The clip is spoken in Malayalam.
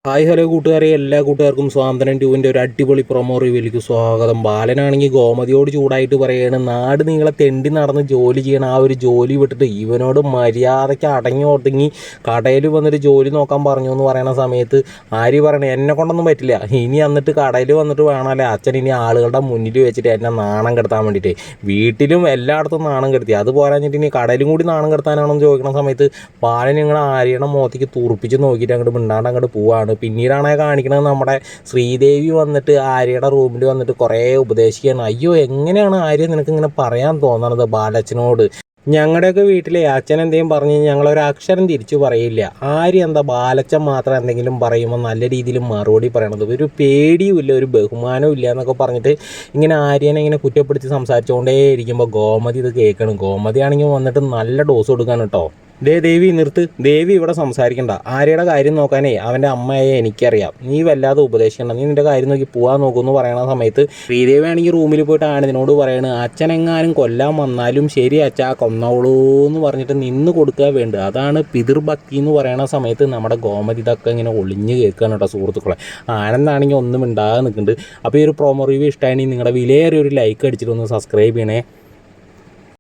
ഹായ് ഹലോ കൂട്ടുകാരെ, എല്ലാ കൂട്ടുകാർക്കും സ്വാതന്ത്ര്യം ട്യൂവിൻ്റെ ഒരു അടിപൊളി പ്രൊമോ റിവ്യൂലേക്ക് സ്വാഗതം. ബാലനാണെങ്കിൽ ഗോമതിയോട് ചൂടായിട്ട് പറയുകയാണ്, നാട് നിങ്ങളെ തെണ്ടി നടന്ന് ജോലി ചെയ്യണം, ആ ഒരു ജോലി വിട്ടിട്ട് ഇവനോട് മര്യാദയ്ക്ക് അടങ്ങി ഒതുങ്ങി കടയിൽ വന്നിട്ട് ജോലി നോക്കാൻ പറഞ്ഞു എന്ന് പറയുന്ന സമയത്ത് ആര് പറയണേ, എന്നെ കൊണ്ടൊന്നും പറ്റില്ല, ഇനി എന്നിട്ട് കടയിൽ വന്നിട്ട് വേണമല്ലേ അച്ഛൻ ഇനി ആളുകളുടെ മുന്നിൽ വെച്ചിട്ട് എന്നെ നാണം കെടുത്താൻ വേണ്ടിയിട്ട്. വീട്ടിലും എല്ലായിടത്തും നാണം കെടുത്തി, അത് പോരാഞ്ഞിട്ട് ഇനി കടയിലും കൂടി നാണം കെടുത്താനാണെന്ന് ചോദിക്കുന്ന സമയത്ത് ബാലൻ നിങ്ങളെ ആര്യയുടെ മുഖത്തേക്ക് തുറപ്പിച്ച് നോക്കിയിട്ട് അങ്ങോട്ട് മിണ്ടാണ്ട് അങ്ങോട്ട് പോവാണ്. പിന്നീടാണ് കാണിക്കുന്നത്, നമ്മുടെ ശ്രീദേവി വന്നിട്ട് ആര്യയുടെ റൂമിൽ വന്നിട്ട് കുറേ ഉപദേശിക്കുകയാണ്. അയ്യോ, എങ്ങനെയാണ് ആര്യ നിനക്ക് ഇങ്ങനെ പറയാൻ തോന്നണത് ബാലച്ചനോട്? ഞങ്ങളുടെയൊക്കെ വീട്ടിലെ അച്ഛൻ എന്തെങ്കിലും പറഞ്ഞു ഞങ്ങളൊരു അക്ഷരം തിരിച്ചു പറയില്ല. ആര്യ എന്താ ബാലച്ചൻ മാത്രം എന്തെങ്കിലും പറയുമ്പോൾ നല്ല രീതിയിൽ മറുപടി പറയണത്? ഒരു പേടിയും ഇല്ല, ഒരു ബഹുമാനവും ഇല്ല എന്നൊക്കെ പറഞ്ഞിട്ട് ഇങ്ങനെ ആര്യനെ ഇങ്ങനെ കുറ്റപ്പെടുത്തി സംസാരിച്ചുകൊണ്ടേ ഇരിക്കുമ്പോൾ ഗോമതി ഇത് കേൾക്കണം. ഗോമതി ആണെങ്കിൽ വന്നിട്ട് നല്ല ഡോസ് കൊടുക്കാൻ കേട്ടോ. ദേവി നിർത്ത്, ദേവി ഇവിടെ സംസാരിക്കണ്ട, ആര്യയുടെ കാര്യം നോക്കാനേ അവൻ്റെ അമ്മയെ എനിക്കറിയാം, നീ വല്ലാതെ ഉപദേശിക്കണ്ട, നീ നിൻ്റെ കാര്യം നോക്കി പോകാൻ നോക്കുമെന്ന് പറയുന്ന സമയത്ത് ശ്രീദേവി ആണെങ്കിൽ റൂമിൽ പോയിട്ട് ആനന്ദിനോട് പറയണ്, അച്ഛനെങ്ങാനും കൊല്ലാൻ വന്നാലും ശരി അച്ഛാ കൊന്നോളൂ എന്ന് പറഞ്ഞിട്ട് നിന്ന് കൊടുക്കുക വേണ്ട, അതാണ് പിതൃഭക്തി എന്ന് പറയുന്ന സമയത്ത് നമ്മുടെ ഗോമതി ഇതൊക്കെ ഇങ്ങനെ ഒളിഞ്ഞ് കേൾക്കുകയാണ് കേട്ടോ സുഹൃത്തുക്കളെ. ആനന്ദാണെങ്കിൽ ഒന്നും ഉണ്ടാകാതെ നിൽക്കുന്നുണ്ട്. അപ്പോൾ ഈ ഒരു പ്രൊമോ റിവ്യൂ ഇഷ്ടമാണെങ്കിൽ നിങ്ങളുടെ വിലയേറിയ ഒരു ലൈക്ക് അടിച്ചിട്ട് ഒന്ന് സബ്സ്ക്രൈബ് ചെയ്യണേ.